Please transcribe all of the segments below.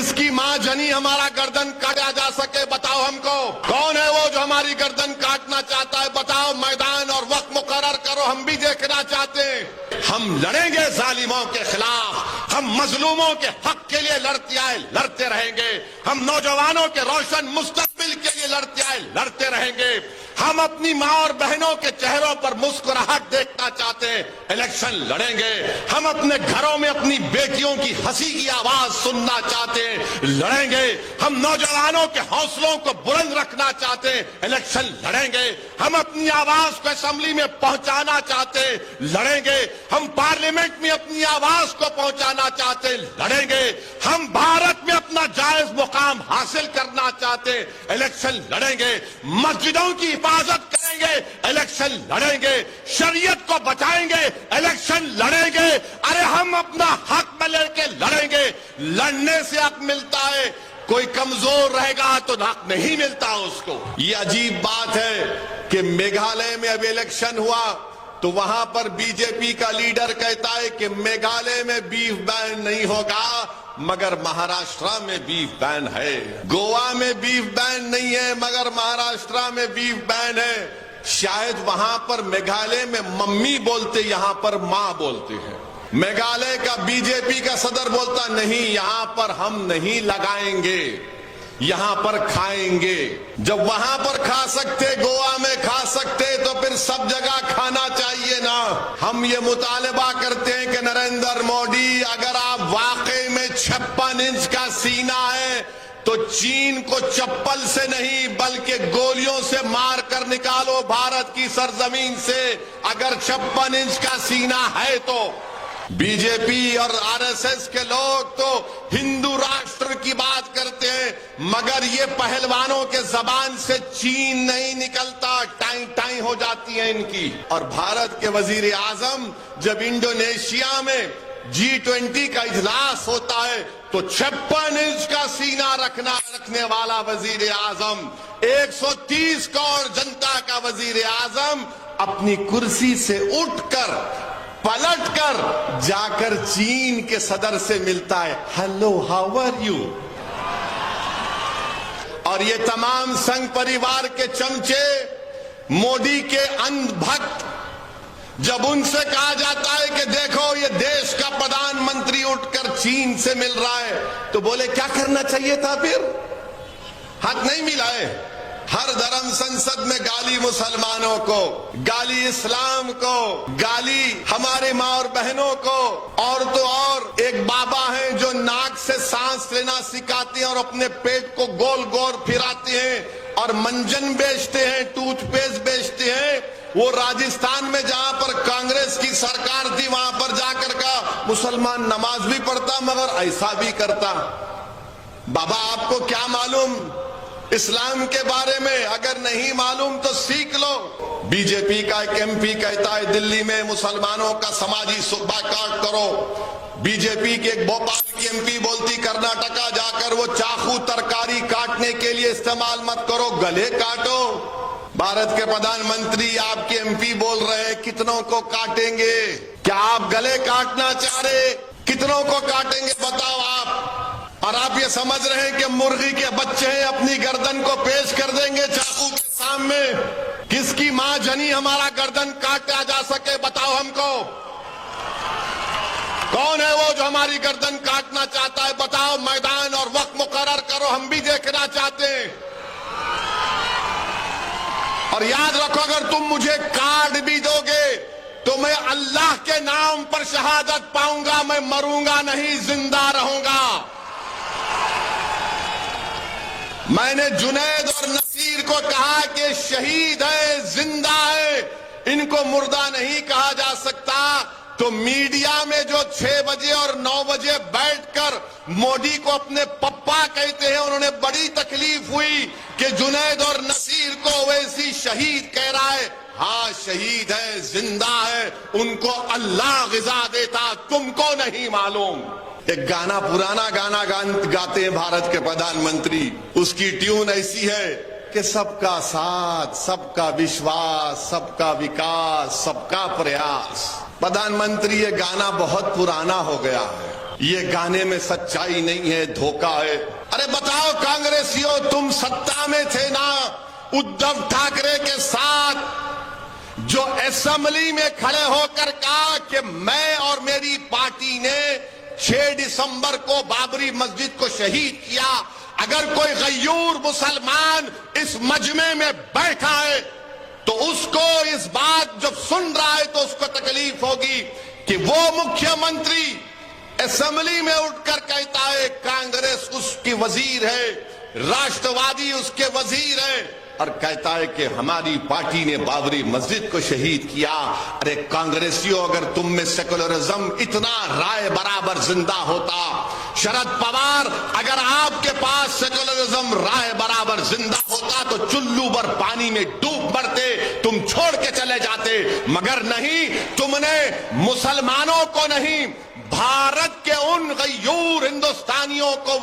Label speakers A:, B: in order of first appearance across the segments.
A: किसकी माँ जनी हमारा गर्दन काटा जा सके, बताओ हमको। कौन है वो जो हमारी गर्दन काटना चाहता है, बताओ। मैदान और वक्त मुकर्रर करो, हम भी देखना चाहते हैं। हम लड़ेंगे जालिमों के खिलाफ, हम मजलूमों के हक के लिए लड़ते आए, लड़ते रहेंगे। हम नौजवानों के रोशन मुस्तकबिल के लिए लड़ते आए, लड़ते रहेंगे। हम अपनी माँ और बहनों के चेहरों पर मुस्कुराहट देखना चाहते हैं, इलेक्शन लड़ेंगे। हम अपने घरों में अपनी बेटियों की हंसी की आवाज सुनना चाहते हैं, लड़ेंगे। हम नौजवानों के हौसलों को बुलंद रखना चाहते हैं, इलेक्शन लड़ेंगे। हम अपनी आवाज को असेंबली में पहुंचाना चाहते हैं, लड़ेंगे। हम पार्लियामेंट में अपनी आवाज को पहुंचाना चाहते हैं, लड़ेंगे। हम भारत में अपना जायज मुकाम हासिल करना चाहते हैं, इलेक्शन लड़ेंगे। मस्जिदों की हिफाजत करेंगे, इलेक्शन लड़ेंगे। शरीयत को बचाएंगे, इलेक्शन लड़ेंगे। अरे हम अपना हक में लेके लड़ेंगे। लड़ने से हक मिलता है, कोई कमजोर रहेगा तो हक नहीं मिलता उसको। ये अजीब बात है कि मेघालय में अब इलेक्शन हुआ तो वहां पर बीजेपी का लीडर कहता है कि मेघालय में बीफ बैन नहीं होगा, मगर महाराष्ट्र में बीफ बैन है। गोवा में बीफ बैन नहीं है, मगर महाराष्ट्र में बीफ बैन है। शायद वहां पर मेघालय में मम्मी बोलते, यहां पर मां बोलते हैं। मेघालय का बीजेपी का सदर बोलता नहीं, यहां पर हम नहीं लगाएंगे, यहां पर खाएंगे। जब वहां पर खा सकते, गोवा में खा सकते, तो फिर सब जगह खाना चाहिए ना। हम ये मुतालबा करते हैं कि नरेंद्र मोदी, अगर आप वाकई में 56 इंच का सीना है तो चीन को चप्पल से नहीं बल्कि गोलियों से मार कर निकालो भारत की सरजमीन से, अगर 56 इंच का सीना है तो। बीजेपी और आरएसएस के लोग तो हिंदू राष्ट्र की बात करते हैं, मगर ये पहलवानों के जबान से चीन नहीं निकलता, टाई टाई हो जाती है इनकी। और भारत के वजीर आजम जब इंडोनेशिया में G20 का इजलास होता है तो 56 इंच का सीना रखने वाला वजीर आजम, 130 करोड़ जनता का वजीर आजम अपनी कुर्सी से उठकर पलटकर जाकर चीन के सदर से मिलता है, हेलो हाउ आर यू। और ये तमाम संघ परिवार के चमचे, मोदी के अंधभक्त, जब उनसे कहा जाता है कि देखो ये देश का प्रधानमंत्री उठकर चीन से मिल रहा है, तो बोले क्या करना चाहिए था, फिर हक नहीं मिला है। हर धर्म संसद में गाली मुसलमानों को, गाली इस्लाम को, गाली हमारे माँ और बहनों को। और तो और एक बाबा हैं जो नाक से सांस लेना सिखाते हैं और अपने पेट को गोल गोल फिराते हैं और मंजन बेचते हैं, टूथपेस्ट बेचते हैं। वो राजस्थान में जहां पर कांग्रेस की सरकार थी, वहां पर जाकर का मुसलमान नमाज भी पढ़ता मगर ऐसा भी करता। बाबा आपको क्या मालूम इस्लाम के बारे में? अगर नहीं मालूम तो सीख लो। बीजेपी का एक एमपी कहता है दिल्ली में मुसलमानों का समाजी बाइकआउट करो। बीजेपी के एक भोपाल की एमपी बोलती कर्नाटका जाकर वो चाकू तरकारी काटने के लिए इस्तेमाल मत करो, गले काटो। भारत के प्रधानमंत्री आपके एमपी बोल रहे हैं कितनों को काटेंगे? क्या आप गले काटना चाह रहे? कितनों को काटेंगे बताओ आप? और आप ये समझ रहे हैं कि मुर्गी के बच्चे हैं, अपनी गर्दन को पेश कर देंगे चाकू के सामने। किसकी माँ जनी हमारा गर्दन काटा जा सके, बताओ हमको। कौन है वो जो हमारी गर्दन काटना चाहता है, बताओ। मैदान और वक्त मुकर्रर करो, हम भी देखना चाहते हैं। और याद रखो, अगर तुम मुझे कार्ड भी दोगे तो मैं अल्लाह के नाम पर शहादत पाऊंगा, मैं मरूंगा नहीं, जिंदा रहूंगा। मैंने जुनैद और नसीर को कहा कि शहीद है, जिंदा है, इनको मुर्दा नहीं कहा जा सकता। तो मीडिया में जो 6 बजे और 9 बजे बैठकर मोदी को अपने पप्पा कहते हैं, उन्होंने बड़ी तकलीफ हुई कि जुनैद और नसीर को वैसी शहीद कह रहा है। हाँ शहीद है, जिंदा है, उनको अल्लाह गिज़ा देता, तुमको नहीं मालूम। एक गाना, पुराना गाना गाते हैं भारत के प्रधानमंत्री, उसकी ट्यून ऐसी है कि सबका साथ, सबका विश्वास, सबका विकास, सबका प्रयास। प्रधानमंत्री ये गाना बहुत पुराना हो गया है, ये गाने में सच्चाई नहीं है, धोखा है। अरे बताओ कांग्रेसियों, तुम सत्ता में थे ना उद्धव ठाकरे के साथ, जो असेंबली में खड़े होकर कहा कि मैं और मेरी पार्टी ने 6 दिसंबर को बाबरी मस्जिद को शहीद किया। अगर कोई गयूर मुसलमान इस मजमे में बैठा है तो उसको इस बात जब सुन रहा है तो उसको तकलीफ होगी कि वो मुख्यमंत्री असेंबली में उठकर कहता है कांग्रेस उसकी वजीर है, राष्ट्रवादी उसके वजीर है, और कहता है कि हमारी पार्टी ने बाबरी मस्जिद को शहीद किया। अरे कांग्रेसियों, अगर तुम में सेकुलरिज्म इतना राय बराबर जिंदा होता, शरद पवार अगर आपके पास सेकुलरिज्म राय बराबर जिंदा होता तो चुल्लू भर पानी में डूब मरते, तुम छोड़ के चले जाते। मगर नहीं, तुमने मुसलमानों को नहीं, भारत के उन गयूर हिंदुस्तानियों को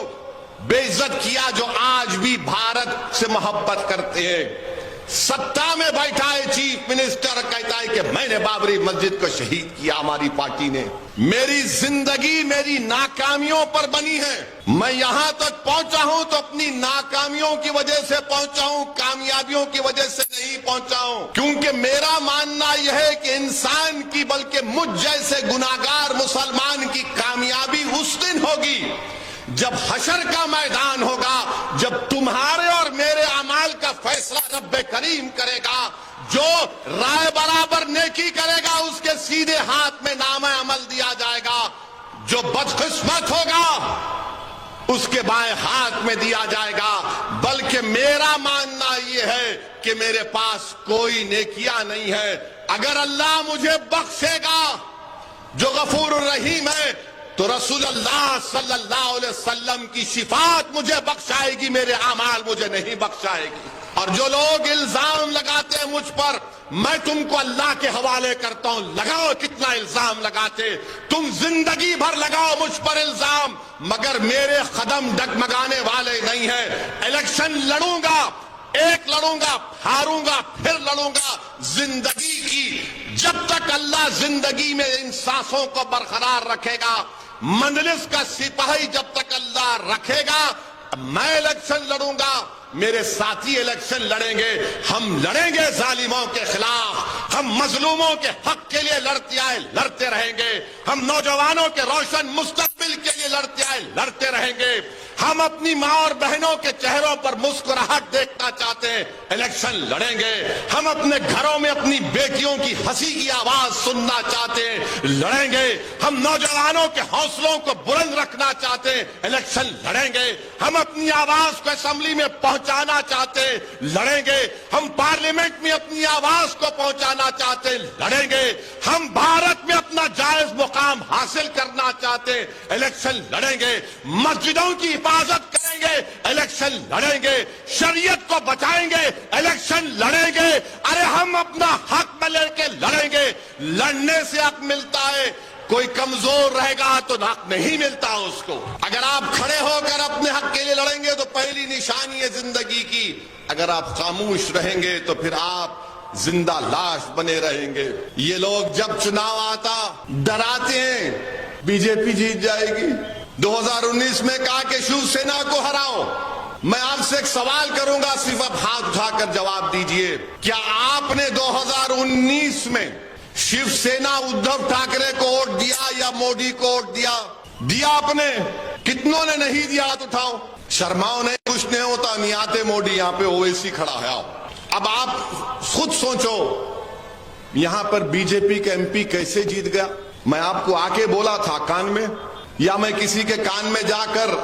A: बेइज्जत किया जो आज भी भारत से मोहब्बत करते हैं। सत्ता में बैठा है चीफ मिनिस्टर, कहता है कि मैंने बाबरी मस्जिद को शहीद किया, हमारी पार्टी ने। मेरी जिंदगी मेरी नाकामियों पर बनी है। मैं यहां तक पहुंचा हूं तो अपनी नाकामियों की वजह से पहुंचा हूं, कामयाबियों की वजह से नहीं पहुंचा हूं। क्योंकि मेरा मानना यह है कि इंसान की, बल्कि मुझ जैसे गुनाहगार मुसलमान की कामयाबी उस दिन होगी जब हशर का मैदान होगा, जब तुम्हारे और मेरे अमाल का फैसला रब्बे करीम करेगा। जो राय बराबर नेकी करेगा उसके सीधे हाथ में नामा अमल दिया जाएगा, जो बदकिस्मत होगा उसके बाएं हाथ में दिया जाएगा। बल्कि मेरा मानना यह है कि मेरे पास कोई नेकियां नहीं है। अगर अल्लाह मुझे बख्शेगा जो गफूर रहीम है तो रसूलुल्लाह सल्लल्लाहु अलैहि वसल्लम की शिफात मुझे बख्शाएगी, मेरे अमाल मुझे नहीं बख्शाएगी। और जो लोग इल्जाम लगाते हैं मुझ पर, मैं तुमको अल्लाह के हवाले करता हूं, लगाओ कितना इल्जाम लगाते, तुम जिंदगी भर लगाओ मुझ पर इल्जाम, मगर मेरे कदम डगमगाने वाले नहीं है। इलेक्शन लड़ूंगा, एक लड़ूंगा, हारूंगा, फिर लड़ूंगा। जिंदगी की जब तक अल्लाह जिंदगी में इन सांसों को बरकरार रखेगा, मंजलिस का सिपाही जब तक अल्लाह रखेगा, मैं इलेक्शन लड़ूंगा, मेरे साथी इलेक्शन लड़ेंगे। हम लड़ेंगे जालिमों के खिलाफ, हम मजलूमों के हक के लिए लड़ते आए, लड़ते रहेंगे। हम नौजवानों के रोशन मुस्तकबिल के लिए लड़ते आए, लड़ते रहेंगे। हम अपनी मां और बहनों के चेहरों पर मुस्कुराहट देखना चाहते हैं, इलेक्शन लड़ेंगे। हम अपने घरों में अपनी बेटियों की हंसी की आवाज सुनना चाहते हैं, लड़ेंगे। हम नौजवानों के हौसलों को बुलंद रखना चाहते हैं, इलेक्शन लड़ेंगे। हम अपनी आवाज को असेंबली में पहुंचाना चाहते हैं, लड़ेंगे। हम पार्लियामेंट में अपनी आवाज को पहुंचाना चाहते हैं, लड़ेंगे। हम भारत में अपना जायज मुकाम हासिल करना चाहते हैं, इलेक्शन लड़ेंगे। मस्जिदों की हिफाजत करेंगे, इलेक्शन लड़ेंगे। शरीयत को बचाएंगे, इलेक्शन लड़ेंगे। अरे हम अपना हक में लेके लड़ेंगे। लड़ने से हक मिलता है, कोई कमजोर रहेगा तो हक नहीं मिलता उसको। अगर आप खड़े होकर अपने हक के लिए लड़ेंगे तो पहली निशानी है जिंदगी की। अगर आप खामोश रहेंगे तो फिर आप जिंदा लाश बने रहेंगे। ये लोग जब चुनाव आता डराते हैं बीजेपी जीत जाएगी। 2019 में कहा कि शिवसेना को हराओ। मैं आपसे एक सवाल करूंगा, सिर्फ आप हाथ उठाकर जवाब दीजिए। क्या आपने 2019 में शिवसेना उद्धव ठाकरे को वोट दिया या मोदी को वोट दिया? दिया आपने? कितनों ने नहीं दिया? हाथ उठाओ। शर्माओ नहीं, कुछ नहीं होता, नहीं आते मोदी यहाँ पे ओवैसी खड़ा है। अब आप खुद सोचो, यहां पर बीजेपी का एमपी कैसे जीत गया? मैं आपको आके बोला था कान में, या मैं किसी के कान में जाकर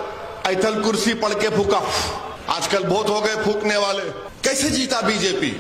A: ऐथल कुर्सी पढ़ के फूका? आजकल बहुत हो गए फूकने वाले। कैसे जीता बीजेपी?